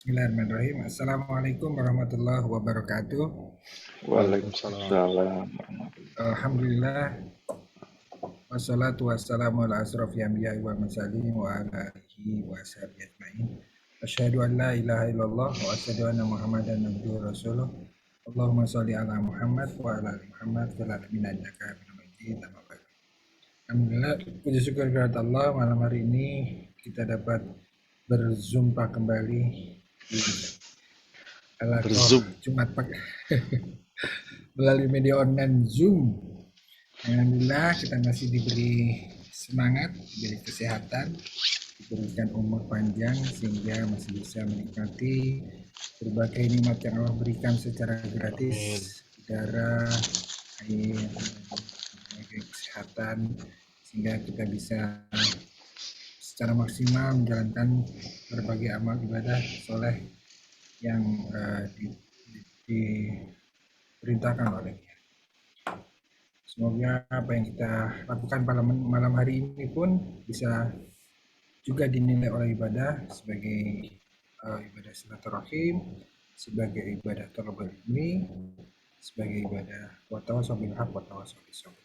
Bismillahirrahmanirrahim. Assalamualaikum warahmatullahi wabarakatuh. Waalaikumsalam. Alhamdulillah, wassalatu wassalamu ala asrofil anbiya'i wal mursalin wa ala alihi wa sahbihi ajma'in. Asyhadu an la ilaha illallah wa asyhadu anna Muhammadan abduhu wa rasuluh. Allahumma sholli ala Muhammad wa ala ali Muhammad fil alamin innaka Hamidum Majid. Amma ba'du. Alhamdulillah, puji syukur kepada Allah, malam hari ini kita dapat berjumpa kembali di Berzoom. Jumat pagi melalui media online Zoom. Alhamdulillah kita masih diberi semangat, diberi kesehatan, diberikan umur panjang sehingga masih bisa menikmati berbagai nikmat yang Allah berikan secara gratis, udara, air, berbagai kesehatan sehingga kita bisa secara maksimal menjalankan berbagai amal ibadah soleh yang diperintahkan olehnya. Semoga apa yang kita lakukan pada malam hari ini pun bisa juga dinilai oleh ibadah sebagai ibadah silaturahim, sebagai ibadah thalabul ilmi, sebagai ibadah wa tawassaw bil haq wa tawassaw bis sabr.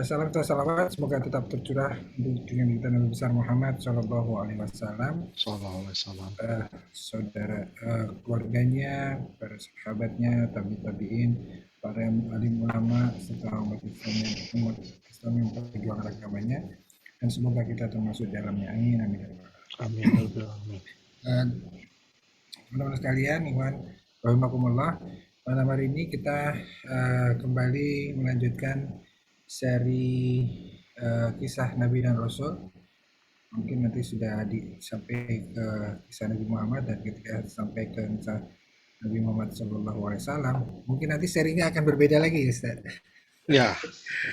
Salam dan salawat semoga tetap tercurah untuk junjungan kita Nabi besar Muhammad Shallallahu Alaihi Wasallam, Sallallahu alaihi wasallam. saudara keluarganya, para sahabatnya, tabiin, para alim ulama serta umat Islam yang memperjuangkan agamanya, dan semoga kita termasuk dalamnya. Amin amin. Amin. Amin. Teman-teman sekalian, Iwan rahimakumullah, malam hari ini kita kembali melanjutkan seri kisah Nabi dan Rasul. Mungkin nanti sudah sampai ke kisah Nabi Muhammad, dan ketika sampai ke kisah Nabi Muhammad SAW, mungkin nanti serinya akan berbeda lagi, Ustaz. Ya,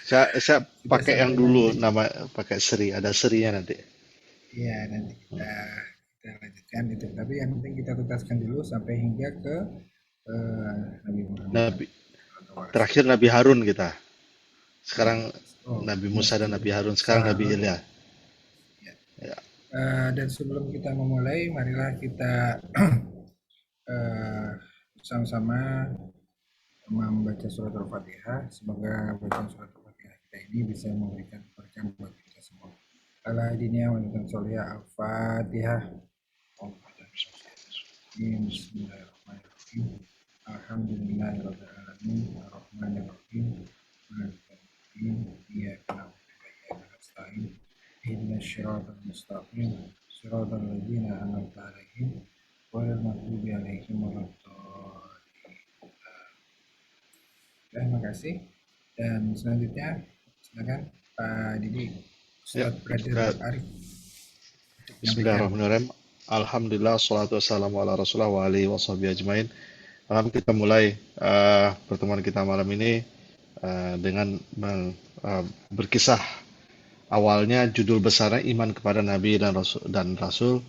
saya Sudah pakai yang sampai dulu nanti. nama pakai seri, ada serinya nanti. Iya, nanti kita lanjutkan itu. Tapi yang penting kita tuntaskan dulu sampai hingga ke Nabi Muhammad Nabi SAW. terakhir Nabi Harun kita. Ya, Sekarang oh, Nabi ya, Musa dan Nabi Harun, Musa sekarang Nabi Harun. Ilyas. Ya. Ya. Dan sebelum kita memulai, marilah kita eh, sama-sama membaca surat Al-Fatihah. Semoga bacaan surat Al-Fatihah kita ini bisa memberikan berkah buat kita semua. Ala dinia wa Al-Fatihah. Bismillahirrahmanirrahim. Alhamdulillahirrahmanirrahim. Ar-Rahmanirrahim. Maliki iyyaka na'budu wa iyyaka nasta'in. Ihdinas siratal mustaqim. Siratal ladzina an'amta 'alaihim ghairil maghdubi 'alaihim waladdallin. Terima kasih. Dan selanjutnya silakan Pak Didi, Ya, Ustadz Bradir kita Arif menyampaikan. Bismillahirrahmanirrahim. Alhamdulillah, salatu wassalamu ala rasulullah wa alihi washabihi ajmain. Kita mulai pertemuan kita malam ini dengan berkisah. Awalnya judul besarnya iman kepada Nabi dan Rasul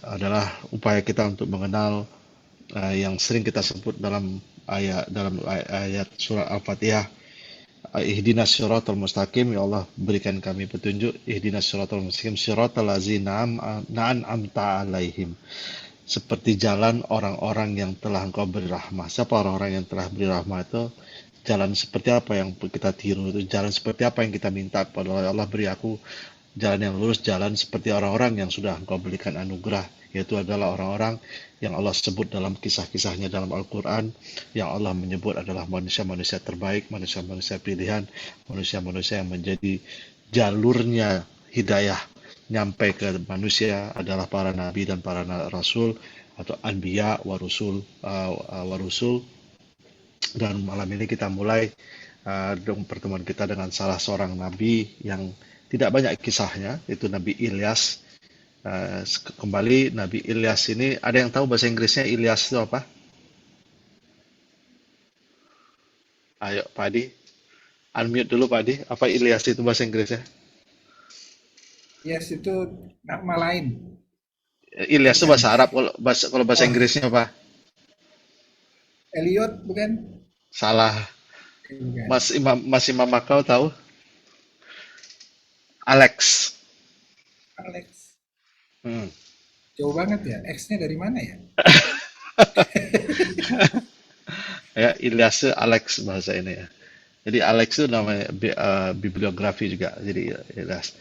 adalah upaya kita untuk mengenal yang sering kita sebut dalam ayat surah Al-Fatihah. Ihdinas siratal mustaqim, ya Allah berikan kami petunjuk. Ihdinas siratal mustaqim, siratal ladzina an'amta alaihim, seperti jalan orang-orang yang telah Engkau beri rahmah. Siapa orang-orang yang telah beri rahmah itu? Jalan seperti apa yang kita tiru itu, jalan seperti apa yang kita minta kepada Allah. Allah beri aku jalan yang lurus, jalan seperti orang-orang yang sudah Engkau berikan anugerah, yaitu adalah orang-orang yang Allah sebut dalam kisah-kisahnya dalam Al-Quran, yang Allah menyebut adalah manusia-manusia terbaik, manusia-manusia pilihan, manusia-manusia yang menjadi jalurnya hidayah nyampe ke manusia adalah para nabi dan para rasul, atau anbiya warusul. Dan malam ini kita mulai pertemuan kita dengan salah seorang nabi yang tidak banyak kisahnya, itu Nabi Ilyas. Kembali Nabi Ilyas ini, ada yang tahu bahasa Inggrisnya Ilyas itu apa? Ayo Pak Adi, unmute dulu Pak Adi. Apa Ilyas itu bahasa Inggrisnya? Yes, itu nama lain, Ilyas itu bukan? bahasa Arab. Kalau bahasa Oh, Inggrisnya apa? Elliot bukan? Salah. Bukan. Mas Imam Makau tahu? Alex. Alex. Hmm. Jauh banget ya. X-nya dari mana ya? Ya, Ilyas Alex bahasa ini ya. Jadi Alex itu namanya bibliografi juga. Jadi Ilyas.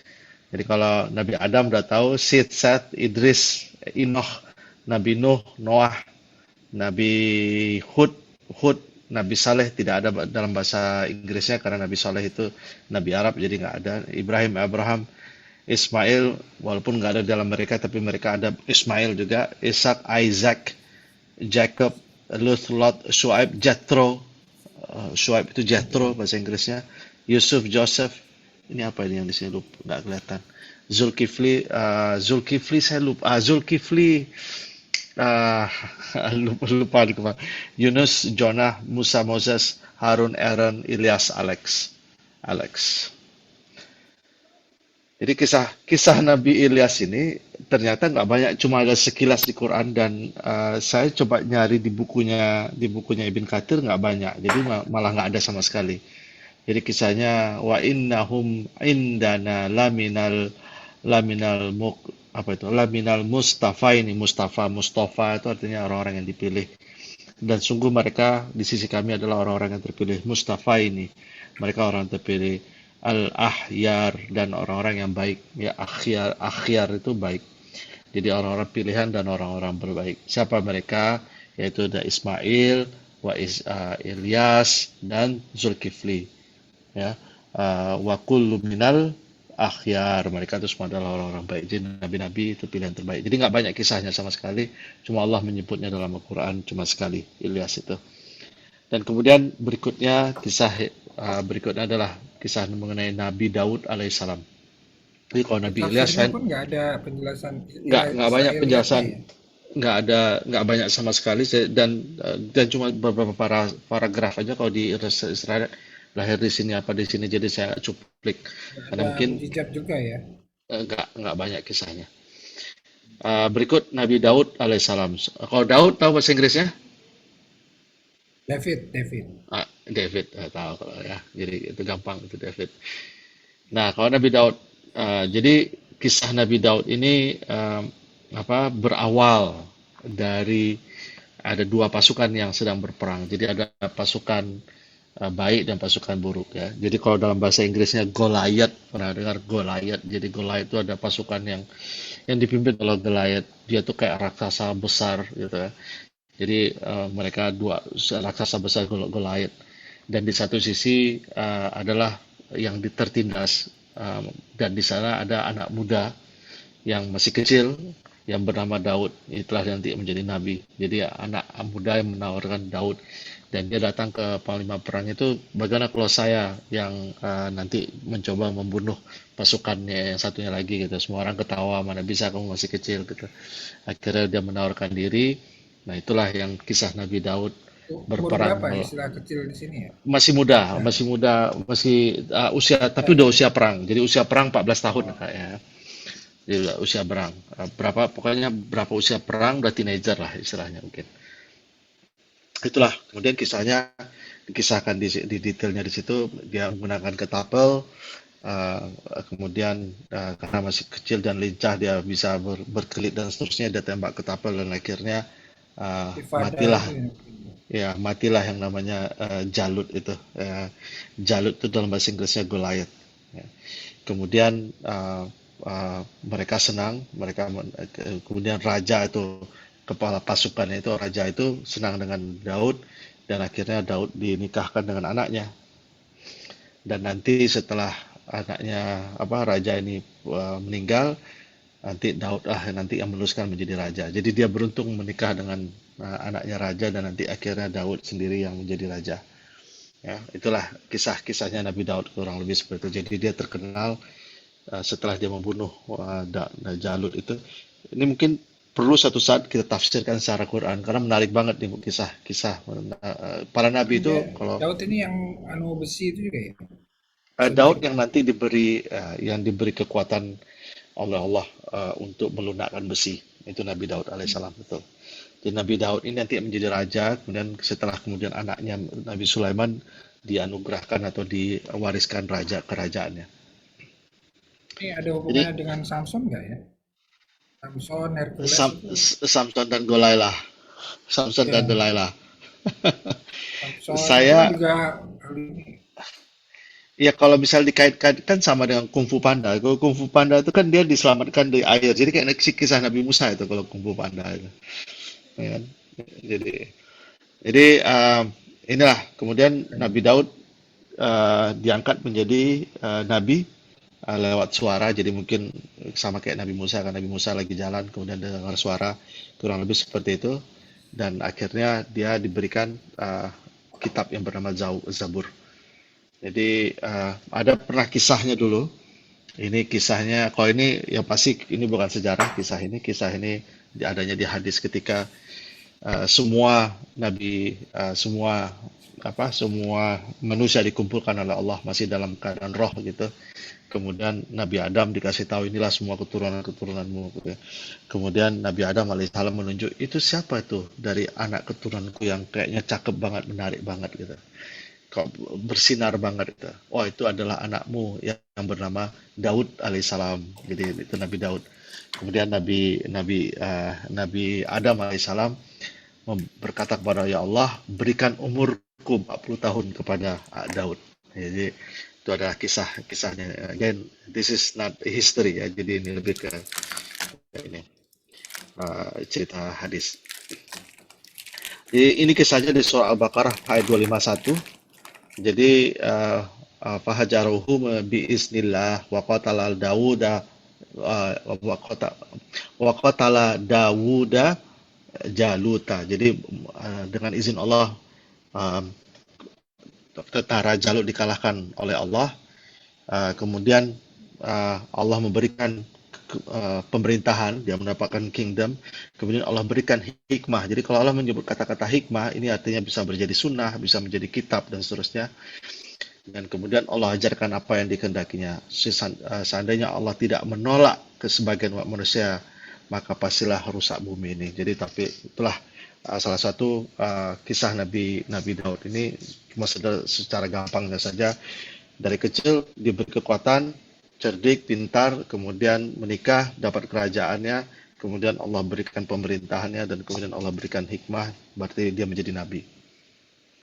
Jadi kalau Nabi Adam udah tahu, Sid, Seth, Idris, Enoch, Nabi Nuh, Noah, Nabi Hud, Hud, Nabi Saleh tidak ada dalam bahasa Inggrisnya karena Nabi Saleh itu Nabi Arab jadi nggak ada. Ibrahim, Abraham, Ismail walaupun nggak ada dalam mereka tapi mereka ada Ismail juga. Ishak, Isaac, Jacob, Lut, Lot, Shu'aib, Jethro. Shu'aib itu Jethro bahasa Inggrisnya. Yusuf, Joseph. Ini apa ini yang di sini lupa nggak kelihatan. Zulkifli, Zulkifli saya lupa. Zulkifli Ah, lupa, lupa, lupa. Yunus, Jonah, Musa, Moses, Harun, Aaron, Ilyas, Alex. Alex. Jadi kisah Nabi Ilyas ini ternyata nggak banyak, cuma ada sekilas di Quran dan saya coba nyari di bukunya Ibn Katsir nggak banyak, jadi malah nggak ada sama sekali. Jadi kisahnya wa innahum indana laminal apa itu laminal mustafa ini Mustafa itu artinya orang-orang yang dipilih dan sungguh mereka di sisi kami adalah orang-orang yang terpilih. Mustafa ini mereka orang terpilih, al ahyar dan orang-orang yang baik, ya akhyar akhyar itu baik, jadi orang-orang pilihan dan orang-orang berbaik. Siapa mereka? Yaitu ada Ismail, Ilyas dan Zulkifli, ya. Wa kullu minal akhyar, mereka itu semua adalah orang-orang baik. Jadi nabi-nabi itu pilihan terbaik. Jadi nggak banyak kisahnya sama sekali, cuma Allah menyebutnya dalam Al-Quran cuma sekali, Ilyas itu. Dan kemudian berikutnya adalah kisah mengenai Nabi Daud alaihissalam. Jadi kalau Di Nabi Ilyas tafsirnya kan pun nggak ada penjelasan nggak banyak Israiliyatnya penjelasan, ya. nggak banyak sama sekali dan cuma beberapa paragraf aja kalau di Israel, lahir di sini apa di sini, jadi saya cuplik Nggak karena ada mungkin mujizat juga ya. nggak banyak kisahnya. Berikut Nabi Daud alaihissalam. Kalau Daud tahu bahasa Inggrisnya? David, David. David, tahu kalau ya. Jadi itu gampang itu David. Nah, kalau Nabi Daud, jadi kisah Nabi Daud ini berawal dari ada dua pasukan yang sedang berperang. Jadi ada pasukan baik dan pasukan buruk ya. Jadi kalau dalam bahasa Inggrisnya Goliath, pernah dengar Goliath? Jadi Goliath itu ada pasukan yang dipimpin oleh Goliath. Dia tuh kayak raksasa besar gitu ya. Jadi mereka dua raksasa besar Goliath. Dan di satu sisi adalah yang tertindas, dan di sana ada anak muda yang masih kecil yang bernama Daud, itulah nanti menjadi nabi. Jadi anak muda yang menawarkan Daud dan dia datang ke panglima perang itu, bagaimana kalau saya yang nanti mencoba membunuh pasukannya yang satunya lagi gitu. Semua orang ketawa, mana bisa kamu masih kecil gitu. Akhirnya dia menawarkan diri. Nah, itulah yang kisah Nabi Daud Umur berperang berapa istilah kecil di sini ya? masih muda, Nah, masih muda, masih usia, tapi muda udah ya. usia perang. Jadi usia perang 14 tahun Oh, kayaknya. Jadi udah usia perang. Berapa pokoknya berapa usia perang udah teenager lah istilahnya mungkin. Itulah kemudian kisahnya dikisahkan di detailnya di situ, dia menggunakan ketapel, uh, kemudian karena masih kecil dan lincah dia bisa berkelit dan seterusnya, dia tembak ketapel dan akhirnya Ifada matilah. itu ya. Ya, matilah yang namanya Jalut itu. Jalut itu dalam bahasa Inggrisnya Goliath. Ya. Kemudian mereka senang, kemudian raja itu, kepala pasukannya itu, raja itu senang dengan Daud dan akhirnya Daud dinikahkan dengan anaknya. Dan nanti setelah anaknya raja ini meninggal, nanti Daud nanti yang meneruskan menjadi raja. Jadi dia beruntung menikah dengan anaknya raja dan nanti akhirnya Daud sendiri yang menjadi raja. Ya, itulah kisah-kisahnya Nabi Daud kurang lebih seperti itu. Jadi dia terkenal setelah dia membunuh Jalut itu. Ini mungkin perlu satu saat kita tafsirkan secara Quran karena menarik banget nih kisah-kisah para nabi Ini dia itu. Kalau Daud ini yang anu besi itu juga ya. Sunting. Daud yang nanti diberi kekuatan oleh Allah untuk melunakkan besi, itu Nabi Daud alaihissalam, betul. Jadi Nabi Daud ini nanti menjadi raja, kemudian anaknya Nabi Sulaiman dianugerahkan atau diwariskan raja kerajaannya. Ini ada Jadi hubungannya dengan Samson nggak ya? Samson, Hercules Sam, itu Samson dan Delilah. Samson dan ya. Delilah. Samson itu kan Saya juga ahli ini. Ya kalau misal dikaitkan kan sama dengan Kung Fu Panda. Kalau Kung Fu Panda itu kan dia diselamatkan dari air. Jadi kayak kisah Nabi Musa itu kalau Kung Fu Panda itu. Ya kan? Jadi jadi inilah kemudian Nabi Daud diangkat menjadi nabi lewat suara. Jadi mungkin sama kayak Nabi Musa kan Nabi Musa lagi jalan kemudian dengar suara kurang lebih seperti itu dan akhirnya dia diberikan kitab yang bernama Zabur. Jadi ada pernah kisahnya dulu. Ini kisahnya, kalau ini yang pasti ini bukan sejarah kisah ini adanya di hadis ketika semua nabi, semua manusia dikumpulkan oleh Allah masih dalam keadaan roh gitu. Kemudian Nabi Adam dikasih tahu inilah semua keturunan-keturunanmu gitu ya. Kemudian Nabi Adam alaihissalam menunjuk itu siapa itu dari anak keturunanku yang kayaknya cakep banget, menarik banget gitu kok bersinar banget itu. Oh, itu adalah anakmu yang bernama Daud alaihissalam. Jadi itu Nabi Daud. Kemudian Nabi Adam alaihissalam berkata kepada ya Allah, berikan umurku 40 tahun kepada Daud. Jadi itu adalah kisahnya. Again, this is not history ya. Jadi ini lebih ke ini cerita hadis. Ini kisahnya di surah Al-Baqarah ayat 251. Jadi fahajaruhu bi isnillah wa qatala Dawuda wa qatala Dawuda Jaluta. Jadi dengan izin Allah uh, tentara Jalut dikalahkan oleh Allah. Kemudian Allah memberikan pemerintahan, dia mendapatkan kingdom. Kemudian Allah berikan hikmah. Jadi kalau Allah menyebut kata-kata hikmah, ini artinya bisa menjadi sunnah, bisa menjadi kitab dan seterusnya. Dan kemudian Allah ajarkan apa yang dikehendakinya. Seandainya Allah tidak menolak ke sebagian umat manusia, maka pastilah rusak bumi ini. Jadi tapi itulah salah satu kisah Nabi Nabi Daud ini cuma secara gampangnya saja dari kecil diberi kekuatan, cerdik, pintar, kemudian menikah, dapat kerajaannya, kemudian Allah berikan pemerintahannya dan kemudian Allah berikan hikmah, berarti dia menjadi nabi.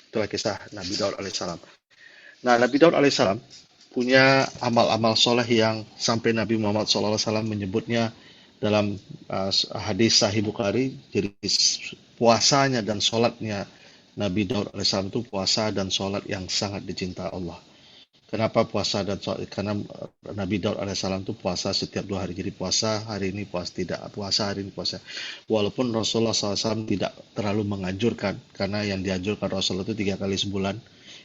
Itulah kisah Nabi Daud alaihissalam. Nah, Nabi Daud alaihissalam punya amal-amal soleh yang sampai Nabi Muhammad SAW menyebutnya dalam hadis Sahih Bukhari. Jadi puasanya dan sholatnya Nabi Daud alaihissalam itu puasa dan sholat yang sangat dicintai Allah. Kenapa puasa dan sholat? Karena Nabi Daud alaihissalam itu puasa setiap 2 hari. Jadi puasa hari ini puasa tidak, puasa hari ini puasa. Walaupun Rasulullah SAW tidak terlalu menganjurkan, karena yang dianjurkan Rasulullah itu 3 kali sebulan,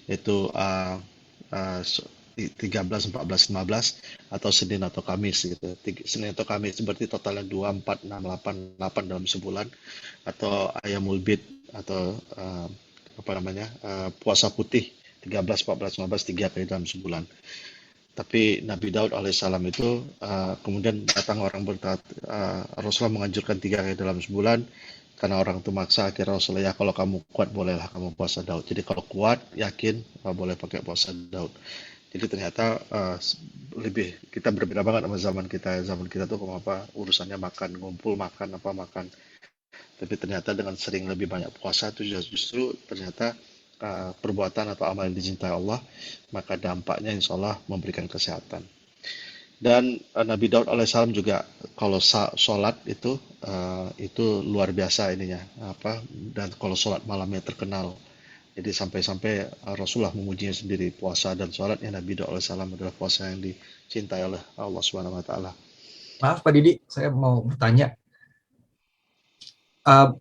yaitu 13, 14, 15 atau Senin atau Kamis gitu. Senin atau Kamis berarti totalnya 2, 4, 6, 8, 8 dalam sebulan atau Ayamul Bid atau puasa putih 13, 14, 15 3 kali dalam sebulan. Tapi Nabi Daud alaihissalam itu kemudian datang orang berkata Rasulullah menganjurkan 3 kali dalam sebulan karena orang itu maksa akhirnya Rasulullah ya kalau kamu kuat bolehlah kamu puasa Daud. Jadi kalau kuat yakin boleh pakai puasa Daud. Jadi ternyata lebih kita berbeda banget sama zaman kita. Zaman kita tuh apa urusannya makan, ngumpul makan apa makan. Tapi ternyata dengan sering lebih banyak puasa itu justru ternyata perbuatan atau amal yang dicintai Allah, maka dampaknya insya Allah memberikan kesehatan. Dan Nabi Daud alaihissalam juga kalau sholat itu luar biasa ininya apa dan kalau sholat malamnya terkenal. Jadi sampai-sampai Rasulullah memujinya sendiri puasa dan sholatnya Nabi Daud alaihissalam adalah puasa yang dicintai oleh Allah Subhanahu Wa Taala. Maaf Pak Didi, saya mau bertanya.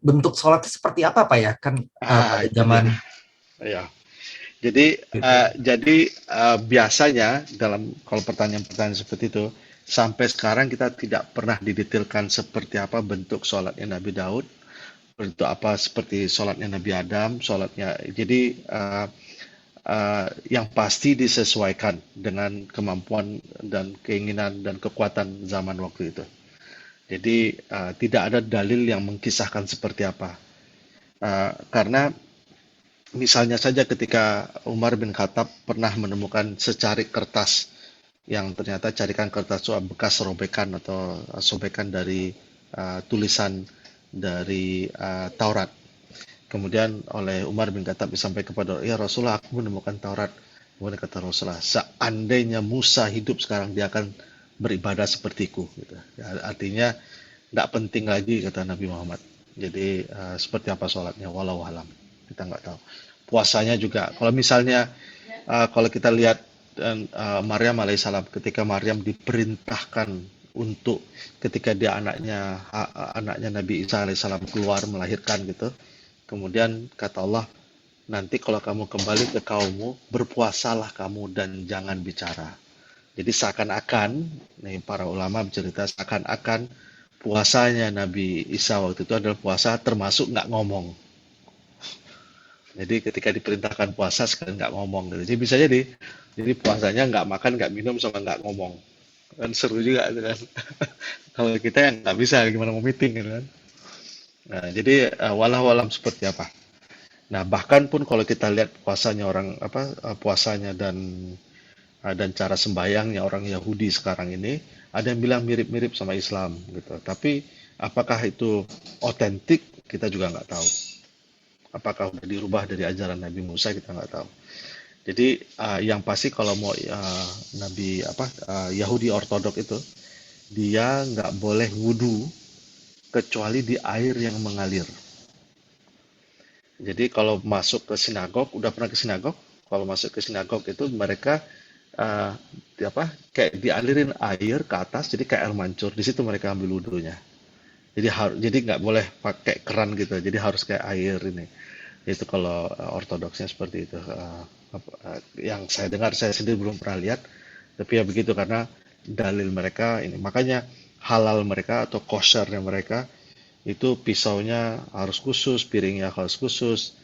Bentuk sholat seperti apa Pak ya? Kan pada Itu dia. zaman Ya. Jadi gitu. biasanya dalam kalau pertanyaan-pertanyaan seperti itu sampai sekarang kita tidak pernah didetailkan seperti apa bentuk sholatnya Nabi Daud, bentuk apa seperti sholatnya Nabi Adam, sholatnya. Jadi yang pasti disesuaikan dengan kemampuan dan keinginan dan kekuatan zaman waktu itu. Jadi tidak ada dalil yang mengkisahkan seperti apa. Karena misalnya saja ketika Umar bin Khattab pernah menemukan secarik kertas yang ternyata carikan kertas itu bekas robekan atau sobekan dari tulisan dari Taurat. Kemudian oleh Umar bin Khattab disampaikan kepada, ya Rasulullah, aku menemukan Taurat. Kemudian kata Rasulullah, seandainya Musa hidup sekarang, dia akan beribadah sepertiku. Gitu. Ya, artinya tidak penting lagi, kata Nabi Muhammad. Jadi seperti apa sholatnya, walau alam, kita nggak tahu. Puasanya juga, kalau misalnya kalau kita lihat Maryam alaihissalam, ketika Maryam diperintahkan untuk ketika dia anaknya Nabi Isa alaihissalam keluar melahirkan gitu, kemudian kata Allah, nanti kalau kamu kembali ke kaummu, berpuasalah kamu dan jangan bicara. Jadi seakan-akan, nih para ulama bercerita, seakan-akan puasanya Nabi Isa waktu itu adalah puasa termasuk nggak ngomong. Jadi ketika diperintahkan puasa sekarang nggak ngomong gitu. Jadi bisa jadi puasanya nggak makan, nggak minum, sama nggak ngomong. Kan seru juga gitu kan. Kalau kita yang nggak bisa, gimana mau meeting gitu kan. Nah, jadi walau alam seperti apa. Nah, bahkan pun kalau kita lihat puasanya puasanya dan cara sembahyangnya orang Yahudi sekarang ini, ada yang bilang mirip-mirip sama Islam gitu. Tapi apakah itu otentik, kita juga nggak tahu. Apakah sudah dirubah dari ajaran Nabi Musa, kita nggak tahu. Jadi yang pasti kalau mau Yahudi Ortodok itu, dia nggak boleh wudhu kecuali di air yang mengalir. Jadi kalau masuk ke sinagog, udah pernah ke sinagog? Kalau masuk ke sinagog itu mereka uh, kayak dialirin air ke atas, jadi kayak air mancur. Di situ mereka ambil wudhunya. Jadi nggak boleh pakai keran gitu. Jadi harus kayak air ini. Itu kalau ortodoksnya seperti itu. Yang saya dengar, saya sendiri belum pernah lihat, tapi ya begitu karena dalil mereka ini. Makanya halal mereka atau koshernya mereka itu pisaunya harus khusus, piringnya harus khusus,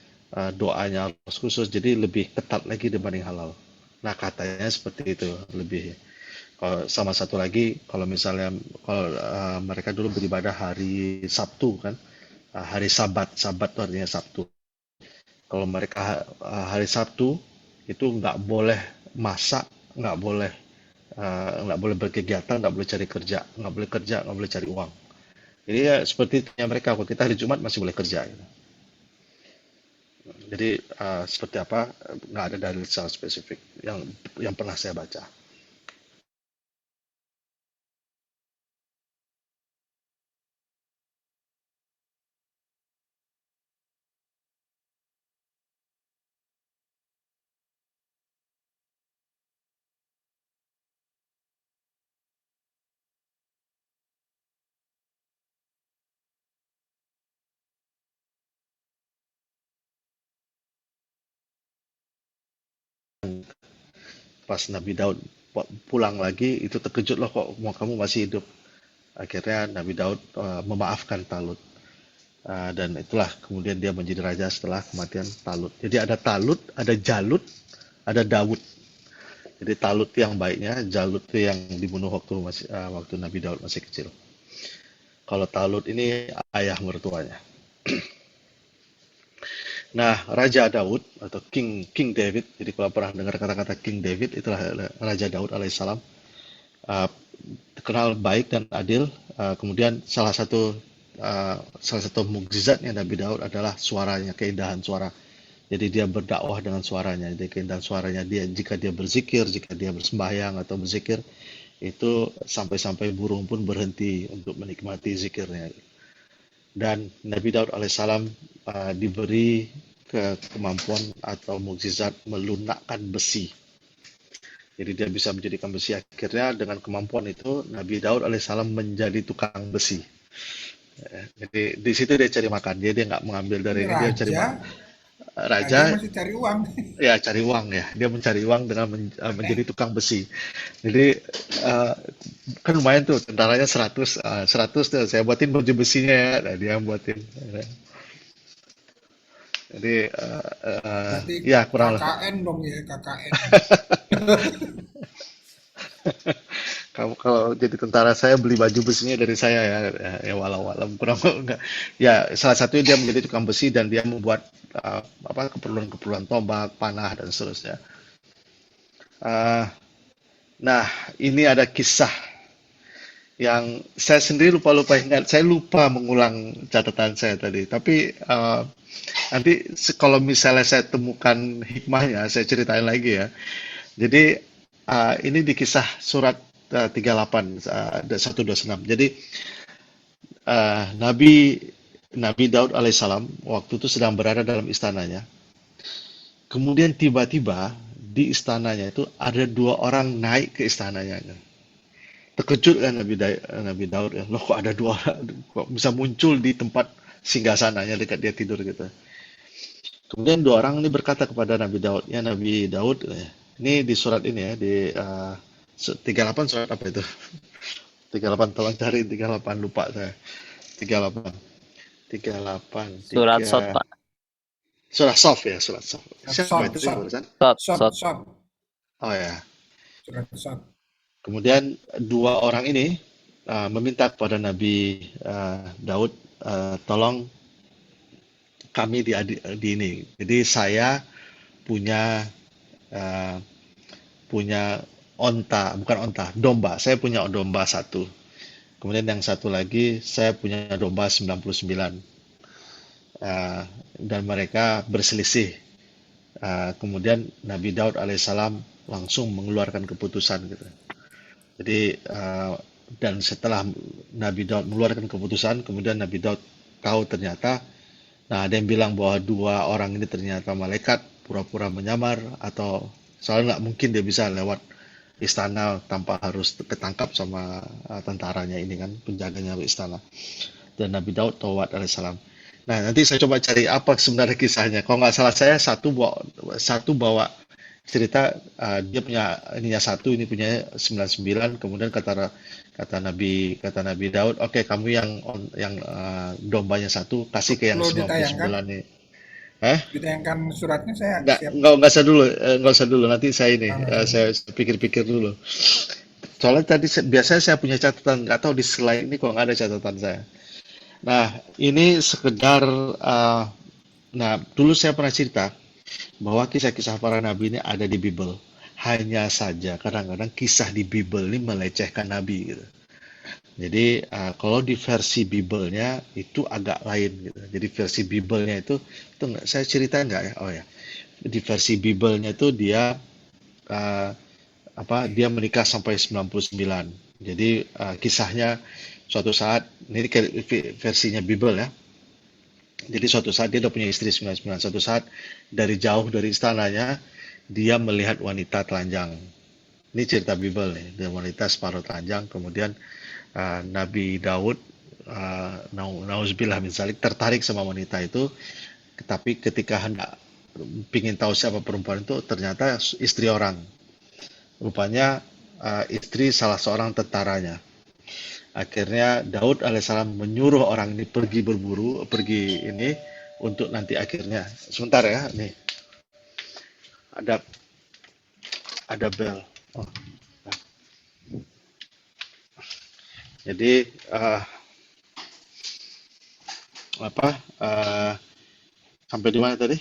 doanya harus khusus. Jadi lebih ketat lagi dibanding halal. Nah katanya seperti itu lebih. Kalau sama satu lagi, kalau misalnya mereka dulu beribadah hari Sabtu kan, hari Sabat, Sabat itu artinya Sabtu. Kalau mereka hari Sabtu itu nggak boleh masak, nggak boleh berkegiatan, nggak boleh cari kerja, nggak boleh cari uang. Jadi ya seperti itu ya mereka. Kalau kita hari Jumat masih boleh kerja. Gitu. Jadi seperti apa, nggak ada dalil secara spesifik yang pernah saya baca. Pas Nabi Daud pulang lagi, itu terkejut loh, kok kamu masih hidup. Akhirnya Nabi Daud memaafkan Talut. Dan itulah kemudian dia menjadi raja setelah kematian Talut. Jadi ada Talut, ada Jalut, ada Daud. Jadi Talut yang baiknya, Jalut itu yang dibunuh waktu Nabi Daud masih kecil. Kalau Talut ini ayah mertuanya. Nah, Raja Daud atau King David, jadi kalau pernah dengar kata-kata King David, itulah Raja Daud alaihissalam, terkenal baik dan adil. Kemudian salah satu mukjizatnya Nabi Daud adalah suaranya, keindahan suara. Jadi dia berdakwah dengan suaranya. Jadi keindahan suaranya jika dia berzikir, jika dia bersembahyang atau berzikir, itu sampai-sampai burung pun berhenti untuk menikmati zikirnya. Dan Nabi Daud alaihissalam diberi kemampuan atau mukjizat melunakkan besi. Jadi dia bisa menjadikan besi. Akhirnya dengan kemampuan itu Nabi Daud alaihissalam menjadi tukang besi. Jadi di situ dia cari makan. Dia nggak mengambil dari ini, dia cari makan. Raja masih cari uang. Ya cari uang ya. Dia mencari uang dengan menjadi tukang besi. Jadi kan lumayan tuh, tentaranya 100 tuh saya buatin baju besinya ya. Nah, dia yang buatin. Jadi ya kurang KKN dong ya, KKN. Kamu kalau jadi tentara, saya beli baju besinya dari saya ya walau kurang enggak. Ya salah satunya dia menjadi tukang besi dan dia membuat keperluan tombak, panah dan seterusnya. Nah ini ada kisah yang saya sendiri lupa-lupa ingat, saya lupa mengulang catatan saya tadi. Tapi nanti kalau misalnya saya temukan hikmahnya, saya ceritain lagi ya. Jadi ini di kisah surat 38 126. Jadi Nabi Nabi Daud alaihissalam waktu itu sedang berada dalam istananya. Kemudian tiba-tiba di istananya itu ada dua orang naik ke istananya. Terkejut kan Nabi Daud ya, loh kok ada dua orang, kok bisa muncul di tempat singgasananya dekat dia tidur gitu. Kemudian dua orang ini berkata kepada Nabi Daud, ya Nabi Daud, ini di surat ini ya, di 38 surat apa itu? 38, tolong cari 38, lupa saya. 38, 38, Surat Sot, 3, Pak. surat Sof ya, surat Sof. Siapa Sot, itu sot, yang barusan? Sot. sot. Oh ya. Surat sot. Kemudian dua orang ini meminta kepada Nabi Daud, tolong kami di ini. Jadi saya punya uh, punya bukan onta, domba. Saya punya domba satu. Kemudian yang satu lagi saya punya domba 99. Dan mereka berselisih. Kemudian Nabi Daud alaihissalam langsung mengeluarkan keputusan gitu. Jadi dan setelah Nabi Daud mengeluarkan keputusan, kemudian Nabi Daud tahu ternyata, nah ada yang bilang bahwa dua orang ini ternyata malaikat pura-pura menyamar, atau soalnya nggak mungkin dia bisa lewat istana tanpa harus ketangkap sama tentaranya ini kan, penjaganya istana. Dan Nabi Daud taubat alaihissalam. Nah nanti saya coba cari apa sebenarnya kisahnya. Kalau nggak salah saya satu bawa cerita dia punya ininya satu, ini punya 99. Kemudian kata Nabi Daud, oke, kamu yang dombanya satu kasih ke yang Perlu 99 nih. Hah? ditayangkan suratnya, saya Nggak, siap. nggak usah dulu, nggak usah dulu. Nanti saya ini, Amin. saya pikir-pikir dulu. Soalnya tadi biasanya saya punya catatan, nggak tahu di slide ini kok nggak ada catatan saya. Nah, ini sekedar, nah dulu saya pernah cerita bahwa kisah-kisah para nabi ini ada di Bible. Hanya saja kadang-kadang kisah di Bible ini melecehkan nabi gitu. Jadi kalau di versi Bible-nya itu agak lain gitu. Jadi versi Bible-nya itu saya cerita nggak ya? Oh ya, di versi Bible-nya itu dia uh, dia menikah sampai 99. Jadi kisahnya suatu saat, ini versinya Bible ya. Jadi suatu saat dia udah punya istri 99. Suatu saat dari jauh dari istananya dia melihat wanita telanjang. Ini cerita Bible nih, dia wanita separuh telanjang. Kemudian Nabi Daud, nauzubillah min zalik, tertarik sama wanita itu. Tapi ketika hendak pingin tahu siapa perempuan itu, ternyata istri orang. Rupanya istri salah seorang tentaranya. Akhirnya Daud alaihissalam menyuruh orang ini pergi berburu, pergi ini untuk nanti akhirnya. Sebentar ya, nih ada bel. Oh. Jadi sampai di mana tadi?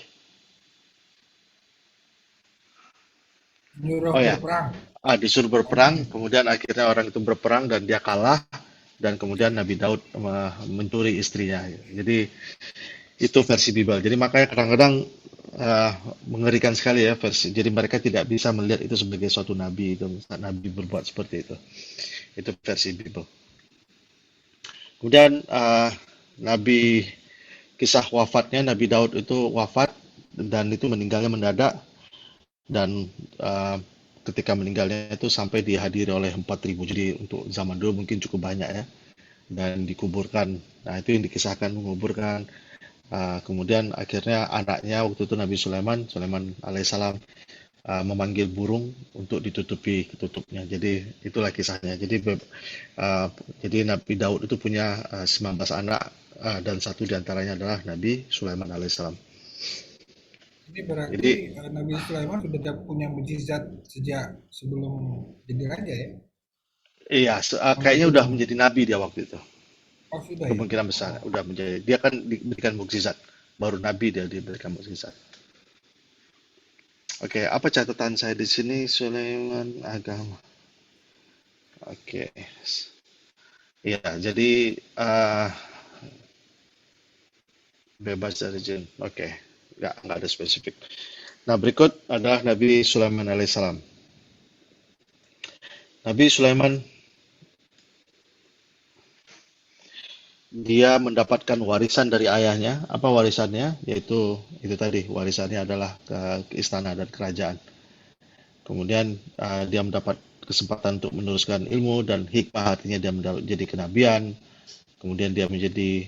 Nyuruh Oh ya, berperang. disuruh berperang, kemudian akhirnya orang itu berperang dan dia kalah, dan kemudian Nabi Daud mencuri istrinya. Jadi itu versi Bible. Jadi makanya kadang-kadang mengerikan sekali ya versi. Jadi mereka tidak bisa melihat itu sebagai suatu nabi, itu saat nabi berbuat seperti itu. Itu versi Bible. Kemudian Nabi kisah wafatnya Nabi Daud itu wafat, dan itu meninggalnya mendadak, dan ketika meninggalnya itu sampai dihadiri oleh 4.000. Jadi untuk zaman dulu mungkin cukup banyak ya, dan dikuburkan. Nah itu yang dikisahkan, menguburkan. Kemudian akhirnya anaknya waktu itu Nabi Sulaiman alaihissalam memanggil burung untuk ditutupi ketutupnya. Jadi itulah kisahnya. Jadi Nabi Daud itu punya 19 anak, dan satu diantaranya adalah Nabi Sulaiman alaihissalam. Ini berarti Jadi Nabi Sulaiman sudah punya mukjizat sejak sebelum jadi raja ya? iya, kayaknya udah menjadi nabi dia waktu itu. Oh sudah ya? Kemungkinan besar udah menjadi. Dia kan diberikan mukjizat. Baru nabi dia diberikan mukjizat. Oke, apa catatan saya di sini? Sulaiman agama. Oke. Ya, jadi bebas dari jin. Oke, nggak ada spesifik. Nah, berikut adalah Nabi Sulaiman alaihissalam. Nabi Sulaiman dia mendapatkan warisan dari ayahnya. Apa warisannya? Yaitu itu tadi, warisannya adalah ke istana dan kerajaan. Kemudian dia mendapat kesempatan untuk meneruskan ilmu dan hikmah, artinya dia menjadi kenabian. Kemudian dia menjadi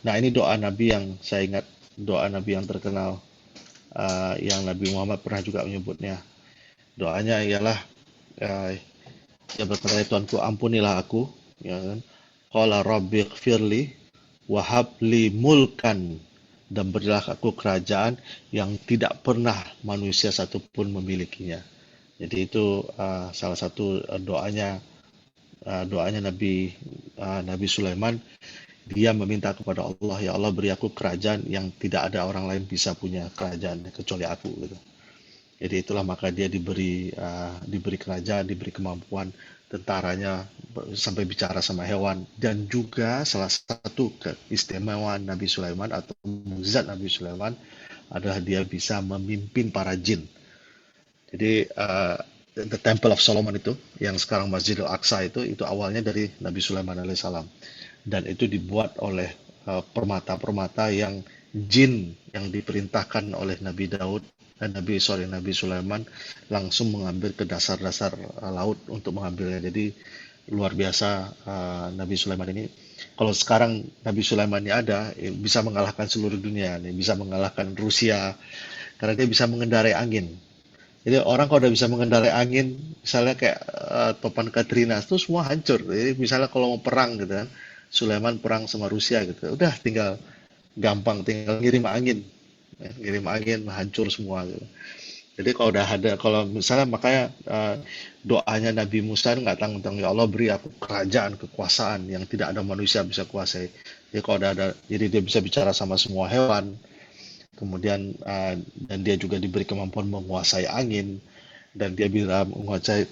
nah ini doa Nabi yang saya ingat, doa Nabi yang terkenal, yang Nabi Muhammad pernah juga menyebutnya. Doanya ialah dia berkata, Tuanku ampunilah aku, ya kan? Qala rabbighfirli wahab li mulkan, dan berilah aku kerajaan yang tidak pernah manusia satupun memilikinya. Jadi itu salah satu doanya Nabi Sulaiman. Dia meminta kepada Allah, ya Allah beri aku kerajaan yang tidak ada orang lain bisa punya kerajaan kecuali aku gitu. Jadi itulah maka dia diberi kerajaan, diberi kemampuan, tentaranya sampai bicara sama hewan. Dan juga salah satu keistimewaan Nabi Sulaiman atau mukjizat Nabi Sulaiman adalah dia bisa memimpin para jin. Jadi the Temple of Solomon itu yang sekarang Masjidil Aqsa itu awalnya dari Nabi Sulaiman alaihissalam, dan itu dibuat oleh permata-permata yang jin yang diperintahkan oleh Nabi Daud dan Nabi Sulaiman langsung mengambil ke dasar-dasar laut untuk mengambilnya. Jadi luar biasa Nabi Sulaiman ini. Kalau sekarang Nabi Sulaiman ini ada, bisa mengalahkan seluruh dunia, bisa mengalahkan Rusia karena dia bisa mengendarai angin. Jadi orang kalau udah bisa mengendarai angin, misalnya kayak topan Katrina, itu semua hancur. Jadi misalnya kalau mau perang gitu kan, Sulaiman perang sama Rusia gitu, udah tinggal gampang, tinggal ngirim angin, ya, ngirim angin, hancur semua gitu. Jadi kalau udah ada, kalau misalnya makanya doanya Nabi Musa nggak tanggung-tanggung, ya Allah beri aku kerajaan, kekuasaan yang tidak ada manusia bisa kuasai. Jadi kalau udah ada, jadi dia bisa bicara sama semua hewan. Kemudian dan dia juga diberi kemampuan menguasai angin, dan dia bisa menguasai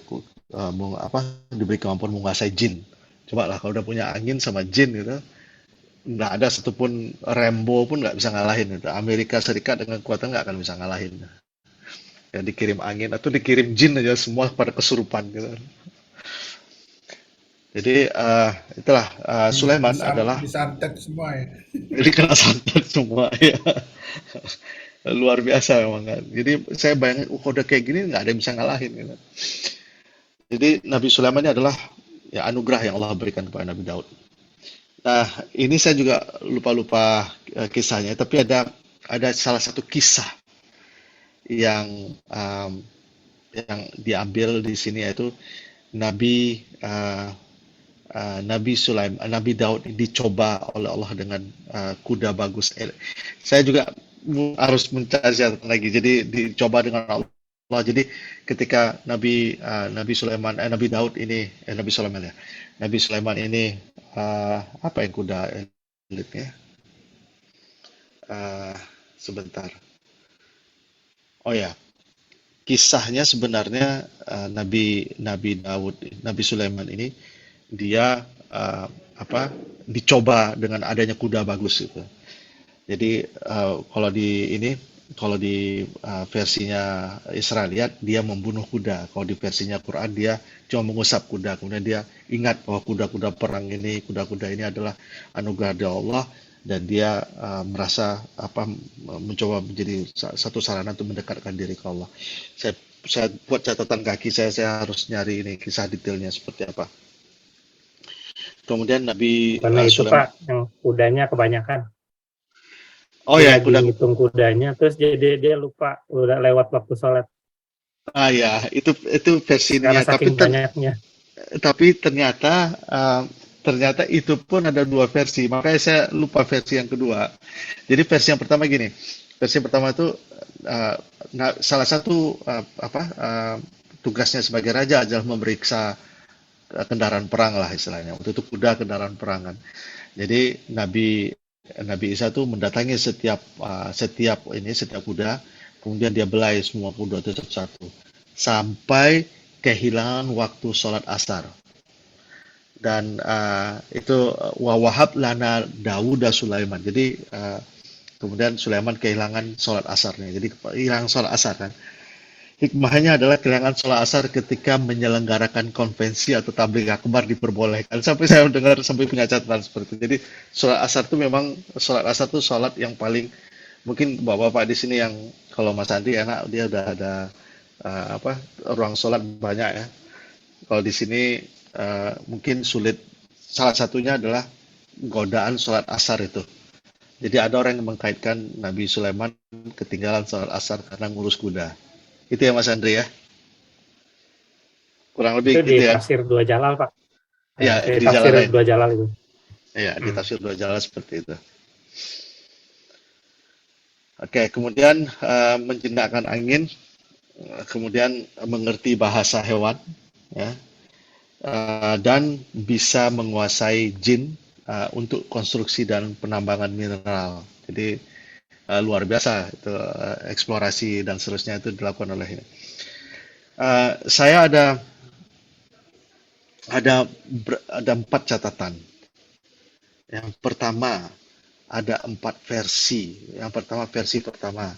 diberi kemampuan menguasai jin. Coba lah kalau udah punya angin sama jin gitu, nggak ada satupun Rambo pun nggak bisa ngalahin gitu. Amerika Serikat dengan kekuatan nggak akan bisa ngalahin. Ya dikirim angin atau dikirim jin aja semua pada kesurupan gitu. Jadi itulah Sulaiman adalah Disantet semua ya. jadi kena santet semua ya. Luar biasa memang kan. Jadi saya bayangin, kalau udah kayak gini nggak ada yang bisa ngalahin gitu. Jadi Nabi Sulaiman ini adalah ya anugerah yang Allah berikan kepada Nabi Daud. Nah, ini saya juga lupa-lupa kisahnya, tapi ada salah satu kisah yang yang diambil di sini, yaitu Nabi Nabi Daud dicoba oleh Allah dengan kuda bagus. Saya juga harus mencari catatan lagi. Jadi dicoba dengan Allah. Jadi ketika Nabi Daud ini Nabi Sulaiman ya. Nabi Sulaiman ini apa yang kuda elitnya? Sebentar. Oh ya, kisahnya sebenarnya Nabi Sulaiman ini dia dicoba dengan adanya kuda bagus gitu. Jadi kalau di versinya Israeliat dia membunuh kuda. Kalau di versinya Quran dia cuma mengusap kuda. Kemudian dia ingat bahwa kuda-kuda perang ini, kuda-kuda ini adalah anugerah dari Allah, dan dia merasa mencoba menjadi satu sarana untuk mendekatkan diri ke Allah. Saya buat catatan kaki, saya harus nyari ini kisah detailnya seperti apa. Kemudian Nabi Karena itu Sulaiman, Pak, yang kudanya kebanyakan. oh Dia ya, kuda. ngitung kudanya, terus jadi dia lupa udah lewat waktu sholat. Ya, itu versinya. Karena saking banyaknya. Tapi ternyata itu pun ada dua versi. Makanya saya lupa versi yang kedua. Jadi versi yang pertama gini. Versi yang pertama itu salah satu tugasnya sebagai raja adalah memeriksa kendaraan perang lah istilahnya. Waktu itu kuda kendaraan perang kan. Jadi Nabi Isa tuh mendatangi setiap kuda, kemudian dia belai semua kuda itu satu-satu sampai kehilangan waktu sholat asar. dan itu wa wahab lana Dawuda Sulaiman. Jadi kemudian Sulaiman kehilangan sholat asarnya. Jadi hilang sholat asar kan. Hikmahnya adalah kehilangan sholat asar ketika menyelenggarakan konvensi atau tabligh akbar diperbolehkan. Sampai saya dengar sampai punya catatan seperti itu. Jadi sholat asar itu memang sholat asar itu sholat yang paling mungkin bapak-bapak di sini yang kalau Mas Andi enak dia udah ada ruang sholat banyak ya. Kalau di sini mungkin sulit. Salah satunya adalah godaan sholat asar itu. Jadi ada orang yang mengkaitkan Nabi Sulaiman ketinggalan sholat asar karena ngurus kuda. Itu ya Mas Andri ya? Kurang lebih Itu di gitu ya? tafsir Dua Jalal, Pak. Ya, Di di tafsir jalan lain. Dua Jalal itu. Ya, di tafsir dua jalan seperti itu. Oke, kemudian menjinakkan angin, kemudian mengerti bahasa hewan, ya, dan bisa menguasai jin untuk konstruksi dan penambangan mineral. Jadi luar biasa itu eksplorasi dan seterusnya itu dilakukan oleh ini. Saya ada 4 catatan. Yang pertama ada 4 versi. Yang pertama versi pertama.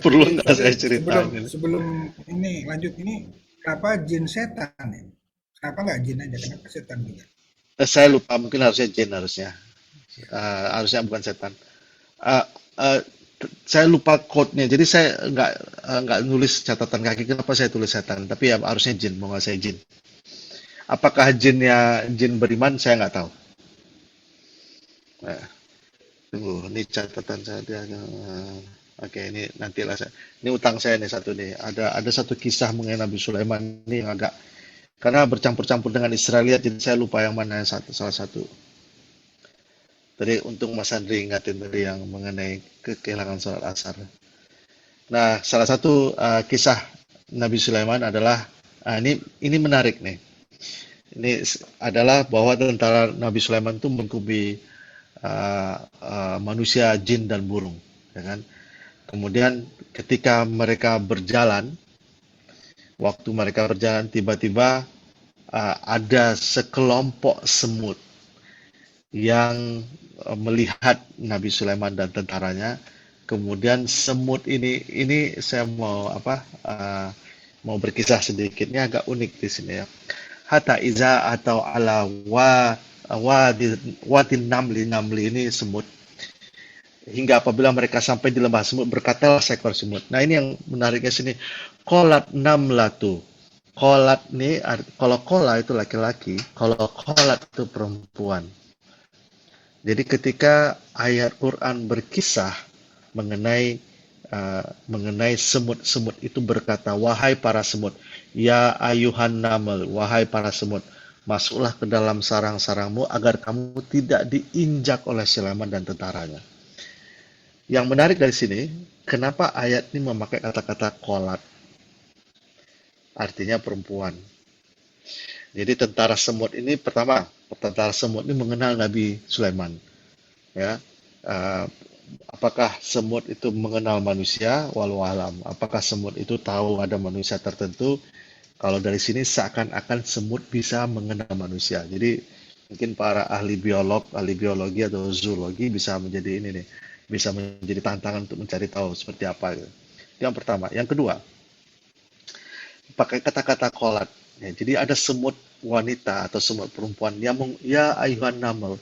Perlu nggak saya ceritain? Sebelum ini lanjut ini, kenapa jin setan ya? Kenapa nggak jin aja? Kenapa setan juga? Saya lupa, mungkin harusnya jin harusnya. Harusnya bukan setan. Uh, uh, saya lupa code-nya, jadi saya nggak nulis catatan kaki. Kenapa saya tulis setan? Tapi ya harusnya jin, mau nggak saya jin. Apakah jinnya jin beriman? Saya nggak tahu. Nah, tunggu, ini catatan saya. Oke, ini nantilah saya. Ini utang saya nih satu nih. Ada satu kisah mengenai Nabi Sulaiman ini yang agak karena bercampur-campur dengan Israeliat, jadi saya lupa yang mana yang salah satu. Tadi untung Mas Andri ingatin tadi yang mengenai kehilangan sholat asar. Nah, salah satu kisah Nabi Sulaiman adalah ini menarik nih. Ini adalah bahwa tentara Nabi Sulaiman itu mengkubi manusia, jin dan burung, ya kan? Kemudian ketika mereka berjalan, waktu mereka berjalan tiba-tiba ada sekelompok semut yang melihat Nabi Sulaiman dan tentaranya. Kemudian semut ini saya mau berkisah sedikit. Ini agak unik di sini ya. Hatta iza atau ala watin namli ini semut. Hingga apabila mereka sampai di lembah semut, berkatalah seekor semut. Nah ini yang menariknya sini. Kolat namlatu. Kolat nih, kalau kola itu laki-laki, kalau kolat itu perempuan. Jadi ketika ayat Quran berkisah mengenai semut-semut itu berkata, wahai para semut, ya ayuhan namal, wahai para semut, masuklah ke dalam sarang-sarangmu agar kamu tidak diinjak oleh Sulaiman dan tentaranya. Yang menarik dari sini, kenapa ayat ini memakai kata-kata kolat? Artinya perempuan. Jadi tentara semut ini tentara semut ini mengenal Nabi Sulaiman. Ya, apakah semut itu mengenal manusia? Walau alam. Apakah semut itu tahu ada manusia tertentu? Kalau dari sini seakan-akan semut bisa mengenal manusia. Jadi mungkin para ahli biologi atau zoologi bisa menjadi ini nih. Bisa menjadi tantangan untuk mencari tahu seperti apa. Yang pertama. Yang kedua, pakai kata-kata kolat. Ya, jadi ada semut wanita atau semut perempuan yang ya ayuhan namal,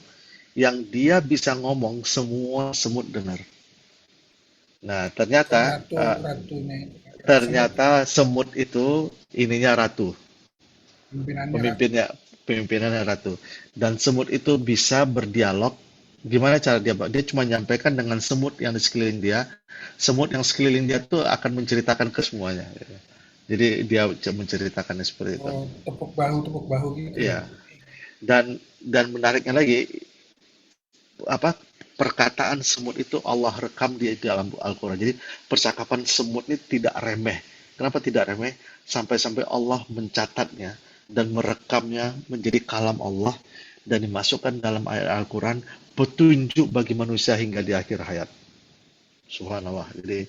yang dia bisa ngomong semua semut dengar. Nah, ternyata semut itu ininya ratu. Pemimpinannya ratu. Dan semut itu bisa berdialog. Gimana cara dia? Dia cuma menyampaikan dengan semut yang di sekeliling dia. Semut yang sekeliling dia tuh akan menceritakan ke semuanya. Jadi dia menceritakannya seperti itu. Tepuk bahu gitu. Iya. Dan menariknya lagi, perkataan semut itu Allah rekam di dalam Al-Quran. Jadi percakapan semut ini tidak remeh. Kenapa tidak remeh? Sampai-sampai Allah mencatatnya dan merekamnya menjadi kalam Allah dan dimasukkan dalam ayat Al-Quran, petunjuk bagi manusia hingga di akhir hayat. Subhanallah. Jadi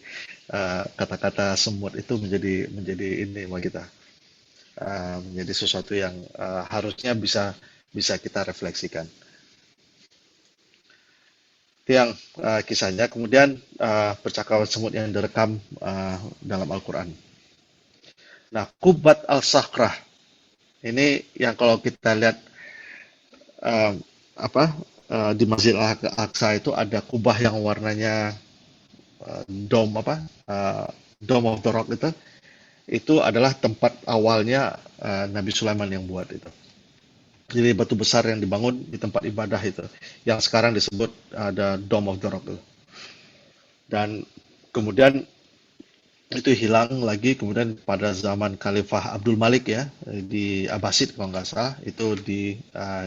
kata-kata semut itu menjadi ini bagi kita. menjadi sesuatu yang harusnya bisa kita refleksikan. Itu yang kisahnya. Kemudian percakapan semut yang direkam dalam Al-Quran. Nah, Qubat al-Sakhrah ini yang kalau kita lihat di Masjid Al-Aqsa itu ada kubah yang warnanya dome Dome of the Rock itu adalah tempat awalnya Nabi Sulaiman yang buat itu. Jadi batu besar yang dibangun di tempat ibadah itu, yang sekarang disebut ada Dome of the Rock itu. Dan kemudian itu hilang lagi, kemudian pada zaman Khalifah Abdul Malik ya, di Abbasid kalau nggak salah, itu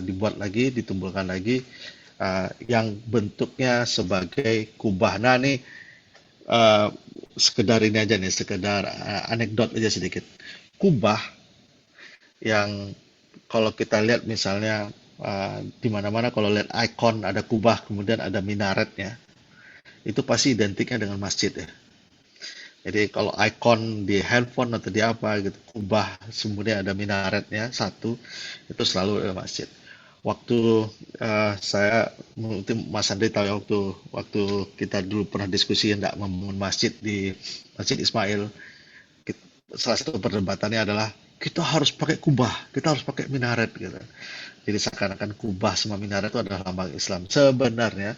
dibuat lagi, ditumbuhkan lagi, yang bentuknya sebagai kubah. Nah ini sekedar ini aja nih, sekedar anekdot aja sedikit. Kubah yang kalau kita lihat misalnya di mana-mana kalau lihat ikon ada kubah kemudian ada minaretnya, itu pasti identiknya dengan masjid ya. Jadi kalau ikon di handphone atau di apa gitu, kubah kemudian ada minaretnya satu, itu selalu ada masjid. Waktu saya, mungkin Mas Andri tahu ya, waktu kita dulu pernah diskusi hendak membangun masjid di Masjid Ismail, salah satu perdebatannya adalah kita harus pakai kubah, kita harus pakai minaret gitu. Jadi seakan-akan kubah sama minaret itu adalah lambang Islam. Sebenarnya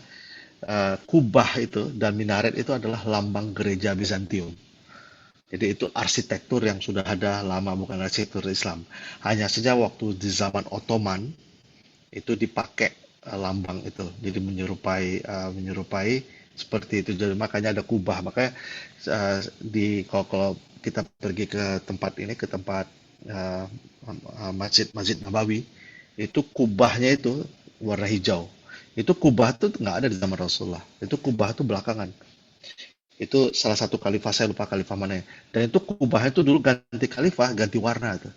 kubah itu dan minaret itu adalah lambang gereja Bizantium. Jadi itu arsitektur yang sudah ada lama, bukan arsitektur Islam. Hanya saja waktu di zaman Ottoman itu dipakai lambang itu, jadi menyerupai seperti itu. Jadi makanya ada kubah. Makanya kalau kita pergi ke tempat ini, ke tempat Masjid Nabawi, itu kubahnya itu warna hijau. Itu kubah itu nggak ada di zaman Rasulullah. Itu kubah itu belakangan. Itu salah satu khalifah, saya lupa khalifah mana ya. Dan itu kubahnya itu dulu ganti khalifah, ganti warna itu.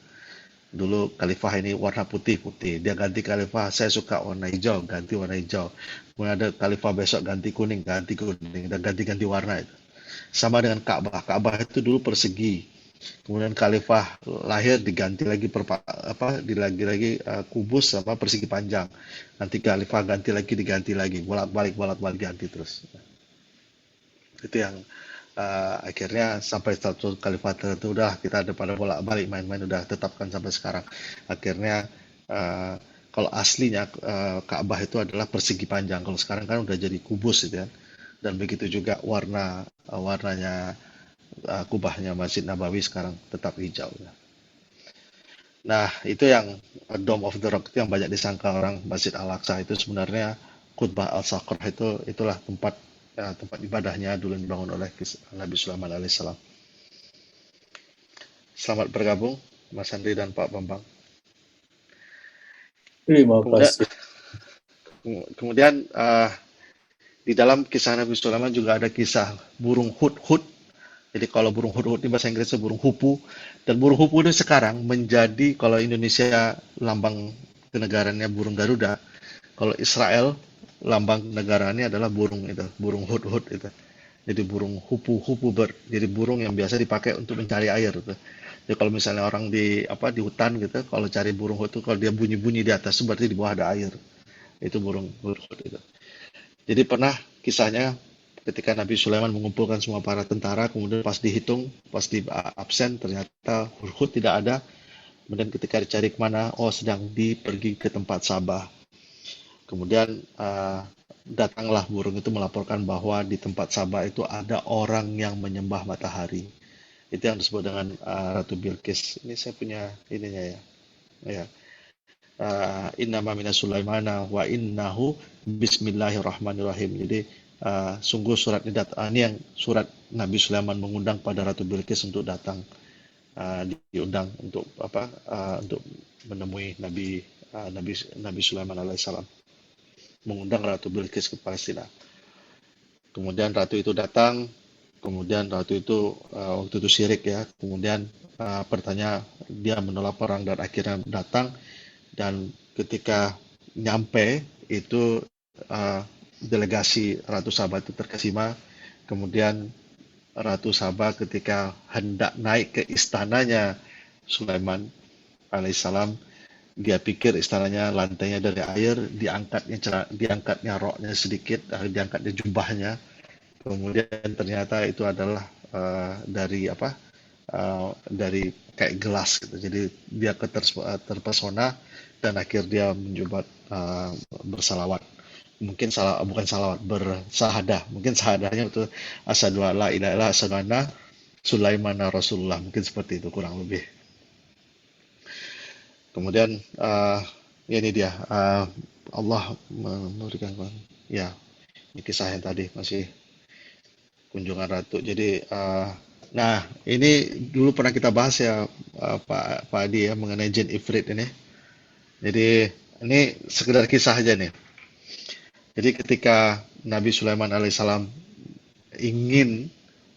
Dulu khalifah ini warna putih, dia ganti khalifah, saya suka warna hijau, ganti warna hijau. Kemudian ada khalifah besok ganti kuning, dan ganti-ganti warna itu. Sama dengan Ka'bah itu dulu persegi. Kemudian khalifah lahir diganti lagi kubus persegi panjang. Nanti khalifah diganti lagi, bolak-balik ganti terus. Itu yang akhirnya sampai satu khalifah tertentu udah kita ada pada bolak-balik main-main, udah tetapkan sampai sekarang. Akhirnya kalau aslinya Ka'bah itu adalah persegi panjang. Kalau sekarang kan udah jadi kubus gitu kan. Dan begitu juga warnanya kubahnya Masjid Nabawi sekarang tetap hijau. Nah, itu yang Dome of the Rock itu yang banyak disangka orang. Masjid Al-Aqsa itu sebenarnya Qubah Al-Sakhrah itulah tempat ibadahnya dulu yang dibangun oleh Nabi Sulaiman alaihissalam. Selamat bergabung Mas Andri dan Pak Bambang. Terima kasih. Kemudian di dalam kisah Nabi Sulaiman juga ada kisah burung hudhud. Jadi kalau burung hudhud ini bahasa Inggrisnya burung hupu, dan burung hupu ini sekarang menjadi, kalau Indonesia lambang kenegaranya burung Garuda, kalau Israel lambang negaranya adalah burung hudhud itu. Jadi burung hupu bird. Jadi burung yang biasa dipakai untuk mencari air gitu. Jadi kalau misalnya orang di hutan gitu, kalau cari burung hudhud itu kalau dia bunyi-bunyi di atas itu berarti di bawah ada air. Itu burung hudhud itu. Jadi pernah kisahnya ketika Nabi Sulaiman mengumpulkan semua para tentara, kemudian pas dihitung, pas di absen, ternyata hudhud tidak ada. Kemudian ketika dicari kemana, sedang pergi ke tempat Sabah. Kemudian datanglah burung itu melaporkan bahwa di tempat Sabah itu ada orang yang menyembah matahari. Itu yang disebut dengan Ratu Bilqis. Ini saya punya ininya ya. Innama minas Sulaimana wa innahu bismillahirrahmanirrahim. Jadi sungguh surat ini yang surat Nabi Sulaiman mengundang pada Ratu Bilqis untuk datang, diundang untuk untuk menemui Nabi Sulaiman alaihissalam, mengundang Ratu Bilqis ke Palestina. Kemudian ratu itu datang, kemudian ratu itu waktu itu syirik ya, kemudian bertanya, dia menolak perang dan akhirnya datang, dan ketika nyampe itu delegasi Ratu Saba itu terkesima. Kemudian Ratu Saba ketika hendak naik ke istananya Sulaiman, alaihissalam, dia pikir istananya lantainya dari air, diangkatnya roknya sedikit, diangkatnya jubahnya, kemudian ternyata itu adalah dari kayak gelas gitu. Jadi dia terpesona dan akhir dia mencoba bersalawat. Mungkin bukan salawat, bersahadah. Mungkin sahadahnya itu asyhadu alla ilaha illallah asyhadu anna Sulaimana Rasulullah. Mungkin seperti itu kurang lebih. Kemudian ya ini dia Allah memberikan ya ini kisah yang tadi masih kunjungan ratu. Jadi nah ini dulu pernah kita bahas ya Pak Adi ya mengenai jin ifrit ini. Jadi ini sekedar kisah aja nih. Jadi ketika Nabi Sulaiman alaihissalam ingin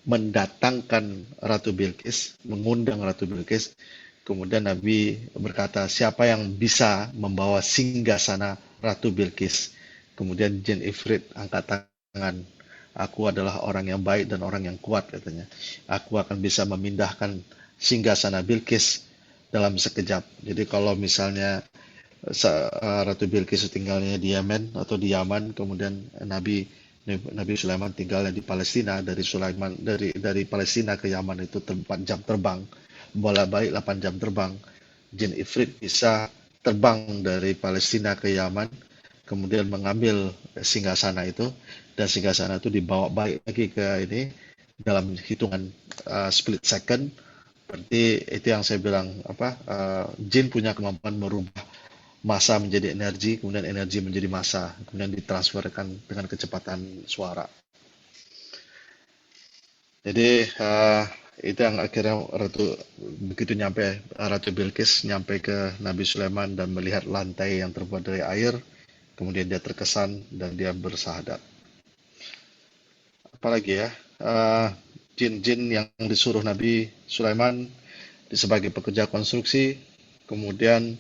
mendatangkan Ratu Bilqis, mengundang Ratu Bilqis, kemudian Nabi berkata, siapa yang bisa membawa singgasana Ratu Bilqis? Kemudian jin ifrit angkat tangan. Aku adalah orang yang baik dan orang yang kuat, katanya. Aku akan bisa memindahkan singgasana Bilqis dalam sekejap. Jadi kalau misalnya Ratu Bilqis tinggalnya di Yemen atau di Yaman, kemudian Nabi Sulaiman tinggalnya di Palestina, dari Palestina ke Yaman itu 4 jam terbang, bolak-balik 8 jam terbang. Jin ifrit bisa terbang dari Palestina ke Yaman, kemudian mengambil singgasana itu, dan singgasana itu dibawa balik lagi ke ini dalam hitungan split second. Berarti itu yang saya bilang jin punya kemampuan merubah massa menjadi energi, kemudian energi menjadi massa, kemudian ditransferkan dengan kecepatan suara. Jadi itu yang akhirnya begitu nyampe Ratu Bilqis nyampe ke Nabi Sulaiman dan melihat lantai yang terbuat dari air, kemudian dia terkesan dan dia bersahadat. Apalagi ya, jin-jin yang disuruh Nabi Sulaiman sebagai pekerja konstruksi, kemudian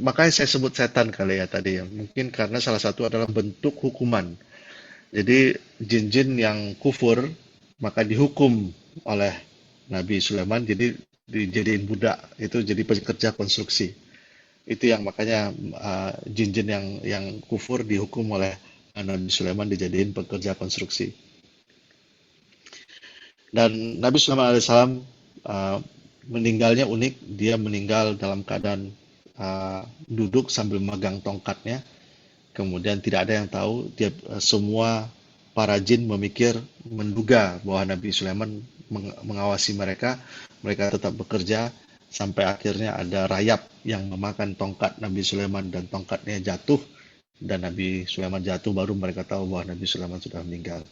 makanya saya sebut setan kali ya tadi ya. Mungkin karena salah satu adalah bentuk hukuman. Jadi jin-jin yang kufur maka dihukum oleh Nabi Sulaiman, jadi dijadiin budak, itu jadi pekerja konstruksi. Itu yang makanya jin-jin yang kufur dihukum oleh Nabi Sulaiman, dijadiin pekerja konstruksi. Dan Nabi Sulaiman alaihissalam meninggalnya unik. Dia meninggal dalam keadaan duduk sambil memegang tongkatnya, kemudian tidak ada yang tahu. Semua para jin menduga bahwa Nabi Sulaiman mengawasi mereka tetap bekerja, sampai akhirnya ada rayap yang memakan tongkat Nabi Sulaiman dan tongkatnya jatuh, dan Nabi Sulaiman jatuh, baru mereka tahu bahwa Nabi Sulaiman sudah meninggal.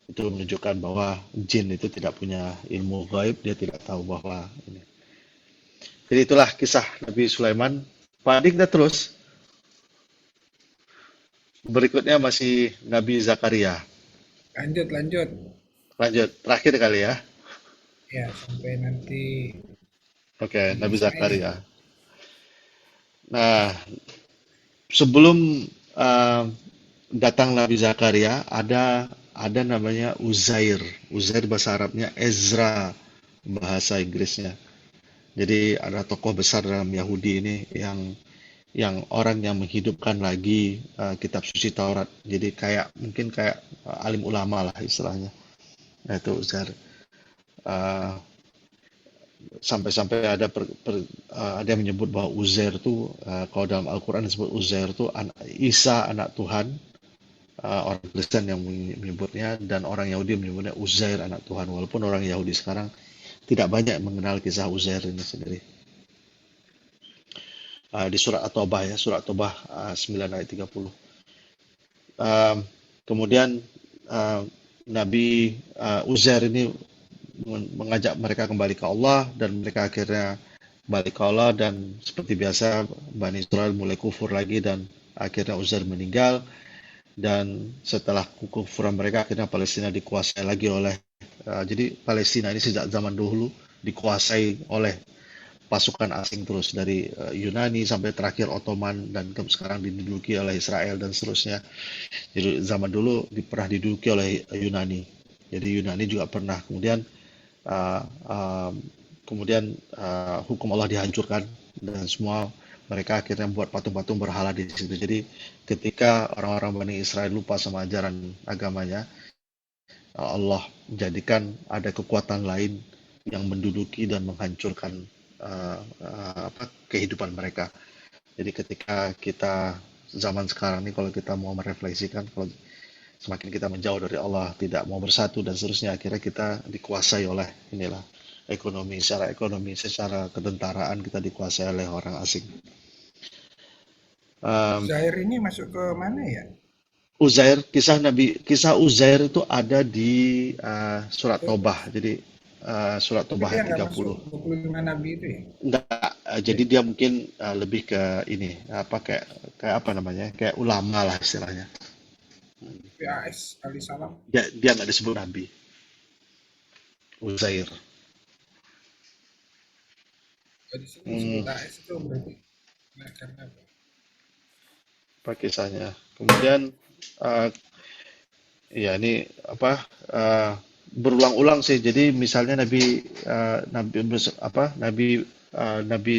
Itu menunjukkan bahwa jin itu tidak punya ilmu gaib, dia tidak tahu bahwa ini. Jadi itulah kisah Nabi Sulaiman. Pak Adi, kita terus. Berikutnya masih Nabi Zakaria. Lanjut. Terakhir kali ya. Ya, sampai nanti. Oke, Nabi Zakaria. Nah, sebelum datang Nabi Zakaria, ada namanya Uzair. Uzair bahasa Arabnya, Ezra bahasa Inggrisnya. Jadi ada tokoh besar dalam Yahudi ini yang orang yang menghidupkan lagi kitab suci Taurat. Jadi mungkin kayak alim ulama lah istilahnya. Itu Uzair. Sampai-sampai ada yang menyebut bahwa Uzair itu kalau dalam Al-Quran disebut Uzair itu Isa anak Tuhan. Orang Kristen yang menyebutnya, dan orang Yahudi menyebutnya Uzair anak Tuhan. Walaupun orang Yahudi sekarang tidak banyak mengenal kisah Uzair ini sendiri. Di surat At-Taubah ya, surat At-Taubah 9 ayat 30. Kemudian Nabi Uzair ini mengajak mereka kembali ke Allah, dan mereka akhirnya balik ke Allah, dan seperti biasa Bani Israel mulai kufur lagi, dan akhirnya Uzair meninggal. Dan setelah kekufuran mereka, akhirnya Palestina dikuasai lagi oleh jadi Palestina ini sejak zaman dahulu dikuasai oleh pasukan asing terus, dari Yunani sampai terakhir Ottoman, dan sekarang diduduki oleh Israel dan seterusnya. Jadi zaman dulu pernah diduduki oleh Yunani. Jadi Yunani juga pernah, kemudian kemudian hukum Allah dihancurkan dan semua mereka akhirnya buat patung-patung berhala di situ. Jadi ketika orang-orang Bani Israel lupa sama ajaran agamanya, Allah menjadikan ada kekuatan lain yang menduduki dan menghancurkan kehidupan mereka. Jadi ketika kita zaman sekarang ini, kalau kita mau merefleksikan, kalau semakin kita menjauh dari Allah, tidak mau bersatu dan seterusnya, akhirnya kita dikuasai oleh inilah ekonomi, secara ketentaraan kita dikuasai oleh orang asing. Zair ini masuk ke mana ya? Uzair, kisah Uzair itu ada di surat Tobah. Jadi surat Tapi Tobah dia ayat nggak masuk 30. 25 nabi itu ya? Enggak, jadi dia mungkin lebih ke ini kayak apa namanya? Kayak ulama lah istilahnya. PAS Ali Salam. Dia nggak disebut nabi. Uzair. Di sini disebut AS itu berarti karena apa? Apa kisahnya? Kemudian ya ini berulang-ulang sih. Jadi misalnya Nabi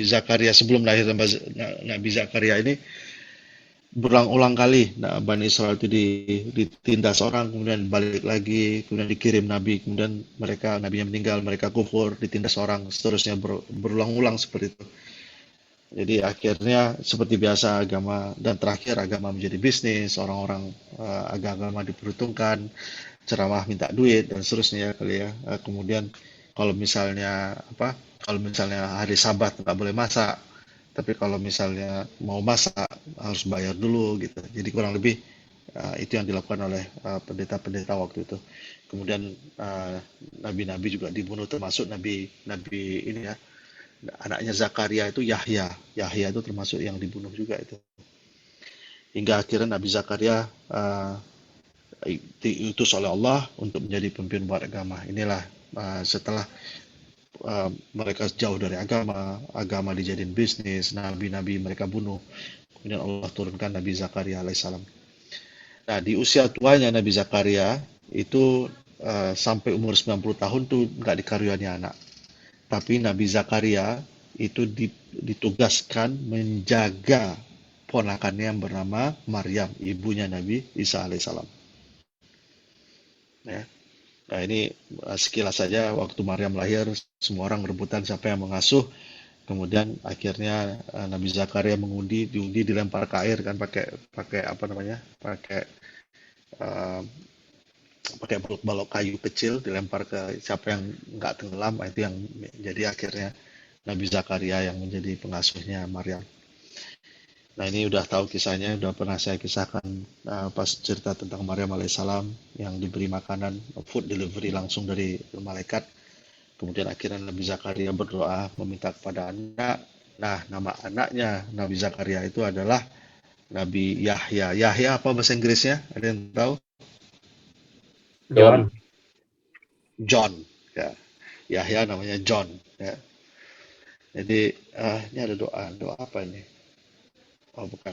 Zakaria sebelum lahir Nabi Zakaria ini berulang-ulang kali Bani Israel itu ditindas orang, kemudian balik lagi, kemudian dikirim Nabi, kemudian Nabinya meninggal, mereka kufur, ditindas orang, seterusnya berulang-ulang seperti itu. Jadi akhirnya seperti biasa agama, dan terakhir agama menjadi bisnis, orang-orang agama diperhitungkan, ceramah minta duit dan seterusnya kali ya. Kemudian kalau misalnya hari Sabat nggak boleh masak, tapi kalau misalnya mau masak harus bayar dulu gitu. Jadi kurang lebih itu yang dilakukan oleh pendeta-pendeta waktu itu. Kemudian nabi-nabi juga dibunuh, termasuk nabi ini ya, anaknya Zakaria itu Yahya. Yahya itu termasuk yang dibunuh juga itu. Hingga akhirnya Nabi Zakaria diutus oleh Allah untuk menjadi pemimpin umat agama. Inilah setelah mereka jauh dari agama dijadiin bisnis, nabi-nabi mereka bunuh. Kemudian Allah turunkan Nabi Zakaria alaihissalam. Nah, di usia tuanya Nabi Zakaria itu sampai umur 90 tahun tuh nggak dikaruniai anak. Tapi Nabi Zakaria itu ditugaskan menjaga ponakannya yang bernama Maryam, ibunya Nabi Isa alaihissalam. Ya. Nah, ini sekilas saja waktu Maryam lahir, semua orang rebutan siapa yang mengasuh. Kemudian akhirnya Nabi Zakaria diundi dilempar ke air kan, pakai apa namanya? Pakai balok kayu kecil, dilempar ke siapa yang nggak tenggelam, itu yang jadi akhirnya Nabi Zakaria yang menjadi pengasuhnya Maryam. Nah, ini udah tahu kisahnya, udah pernah saya kisahkan pas cerita tentang Maryam alaihissalam yang diberi makanan, food delivery langsung dari malaikat. Kemudian akhirnya Nabi Zakaria berdoa meminta kepada anak. Nah, nama anaknya Nabi Zakaria itu adalah Nabi Yahya. Yahya apa bahasa Inggrisnya? Ada yang tahu? John. John. Ya. Yahya namanya John. Ya. Jadi ini ada doa apa ini? Oh, bukan.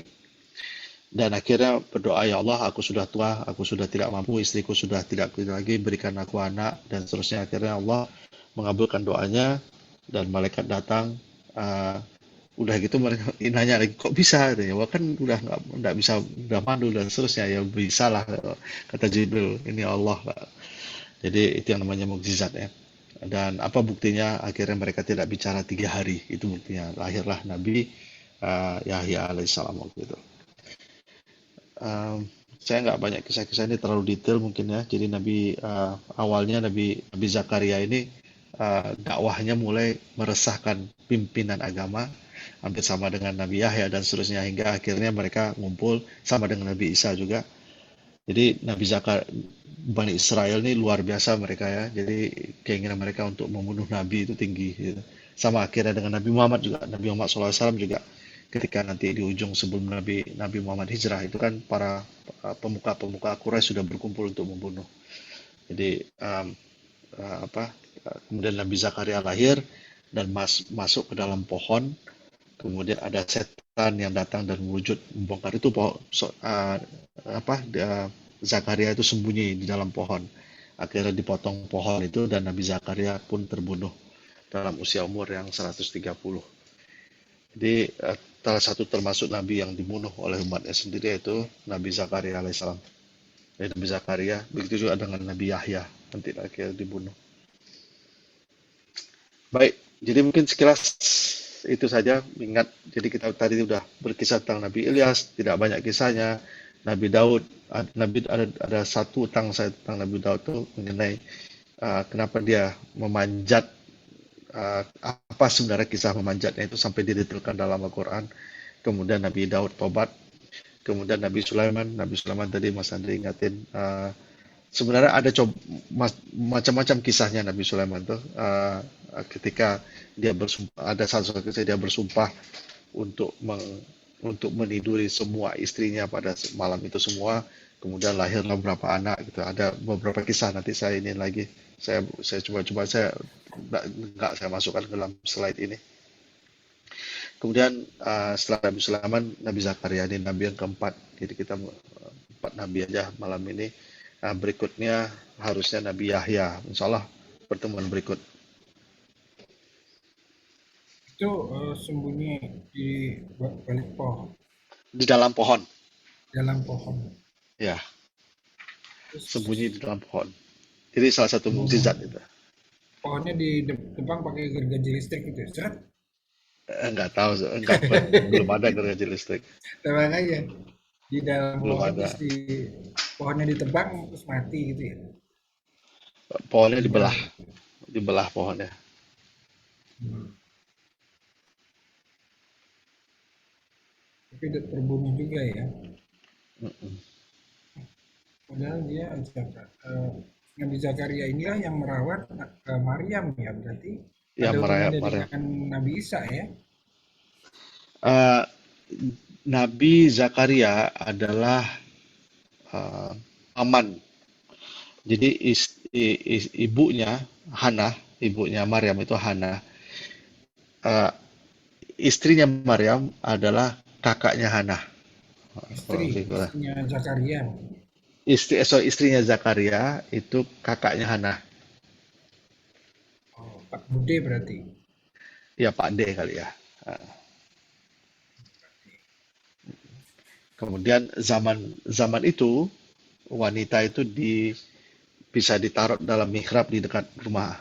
Dan akhirnya berdoa, ya Allah, aku sudah tua, aku sudah tidak mampu, istriku sudah tidak lagi, berikan aku anak, dan seterusnya. Akhirnya Allah mengabulkan doanya, dan malaikat datang. Udah gitu mereka nanya lagi, kok bisa? Ya, kan udah nggak bisa, udah mandul dan seterusnya. Ya bisa lah, kata Jibril, ini Allah. Jadi itu yang namanya mukjizat ya. Dan apa buktinya? Akhirnya mereka tidak bicara 3 hari, itu buktinya. Lahirlah Nabi Yahya alaihissalam waktu itu. Saya nggak banyak kisah-kisah ini terlalu detail mungkin ya. Jadi awalnya Nabi Zakaria ini dakwahnya mulai meresahkan pimpinan agama, hampir sama dengan Nabi Yahya dan seterusnya, hingga akhirnya mereka ngumpul sama dengan Nabi Isa juga. Jadi Bani Israel ini luar biasa mereka ya. Jadi keinginan mereka untuk membunuh Nabi itu tinggi. Gitu. Sama akhirnya dengan Nabi Muhammad juga. Nabi Muhammad SAW juga ketika nanti di ujung sebelum Nabi Muhammad hijrah itu kan para pemuka Quraisy sudah berkumpul untuk membunuh. Jadi kemudian Nabi Zakaria lahir dan masuk ke dalam pohon. Kemudian ada setan yang datang dan wujud membongkar itu Zakaria itu sembunyi di dalam pohon. Akhirnya dipotong pohon itu dan Nabi Zakaria pun terbunuh. dalam usia umur yang 130. Jadi salah satu termasuk nabi yang dibunuh oleh umatnya sendiri yaitu Nabi Zakaria alaihissalam. Nabi Zakaria, begitu juga dengan Nabi Yahya nanti akhirnya dibunuh. Baik, jadi mungkin sekilas itu saja. Ingat, jadi kita tadi sudah berkisah tentang Nabi Ilyas, tidak banyak kisahnya. Nabi Daud, ada satu tentang saya tentang Nabi Daud itu mengenai kenapa dia memanjat, apa sebenarnya kisah memanjatnya itu sampai didetailkan dalam Al-Quran. Kemudian Nabi Daud tobat, kemudian Nabi Sulaiman tadi Mas Andri ingatin, sebenarnya ada macam-macam kisahnya Nabi Sulaiman tuh, ketika dia bersumpah, ada satu kisah dia bersumpah untuk meniduri semua istrinya pada malam itu semua, kemudian lahirlah beberapa anak gitu. Ada beberapa kisah, nanti saya ini lagi saya coba saya nggak saya masukkan ke dalam slide ini. Kemudian setelah Nabi Sulaiman, Nabi Zakaria ini nabi yang keempat. Jadi kita 4 nabi aja malam ini. Berikutnya harusnya Nabi Yahya. Insya Allah pertemuan berikut. Itu sembunyi di balik pohon, Di dalam pohon. dalam pohon. Ya, Terus sembunyi di dalam pohon. Jadi salah satu mukjizat itu. pohonnya di depan pakai gergaji listrik gitu. Seret, Enggak tahu, belum ada gergaji listrik. tebang aja di dalam Belum pohon, ada. terus pohonnya ditebang terus mati gitu ya. Pohonnya dibelah pohonnya. Tapi terbunuh juga ya. Mm-mm. Padahal dia Nabi Zakaria inilah yang merawat Maryam ya, berarti Ya, ada hubungannya Maryam. dengan Nabi Isa ya. Eh, Nabi Zakaria adalah paman. Jadi ibunya Hana, ibunya Maryam itu Hana. Eh, istrinya Maryam adalah kakaknya Hana. Istrinya Zakaria. Istrinya Zakaria itu kakaknya Hana. Oh, Pak Bude berarti. Ya, Pak D kali ya. Kemudian zaman itu wanita itu bisa ditaruh dalam mihrab di dekat rumah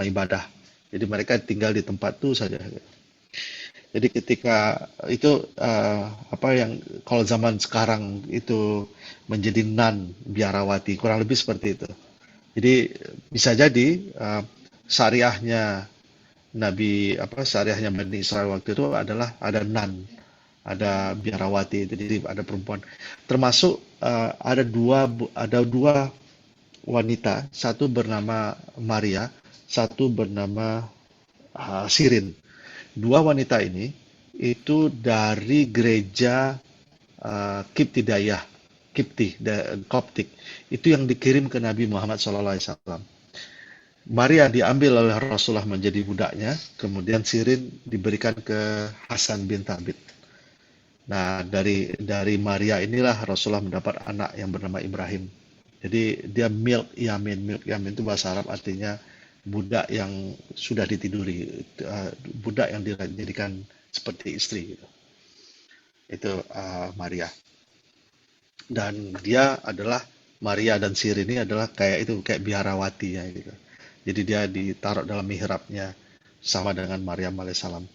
ibadah. Jadi mereka tinggal di tempat itu saja. Jadi ketika itu yang kalau zaman sekarang itu menjadi nun biarawati, kurang lebih seperti itu. Jadi bisa jadi syariahnya syariahnya Bani Israel waktu itu adalah ada nun, ada biarawati, jadi ada perempuan. Termasuk ada dua wanita, satu bernama Maria, satu bernama Sirin. Dua wanita ini itu dari gereja Kiptidayah, Koptik. Itu yang dikirim ke Nabi Muhammad SAW. Maria diambil oleh Rasulullah menjadi budaknya, kemudian Sirin diberikan ke Hasan bin Thabit. Nah, dari Maria inilah Rasulullah mendapat anak yang bernama Ibrahim. Jadi dia milk yamin itu bahasa Arab artinya budak yang sudah ditiduri, budak yang dijadikan seperti istri gitu. Itu Maria. Dan dia adalah Maria dan Sirin ini adalah kayak biarawati ya gitu. Jadi dia ditaruh dalam mihrabnya sama dengan Maryam alaihissalam.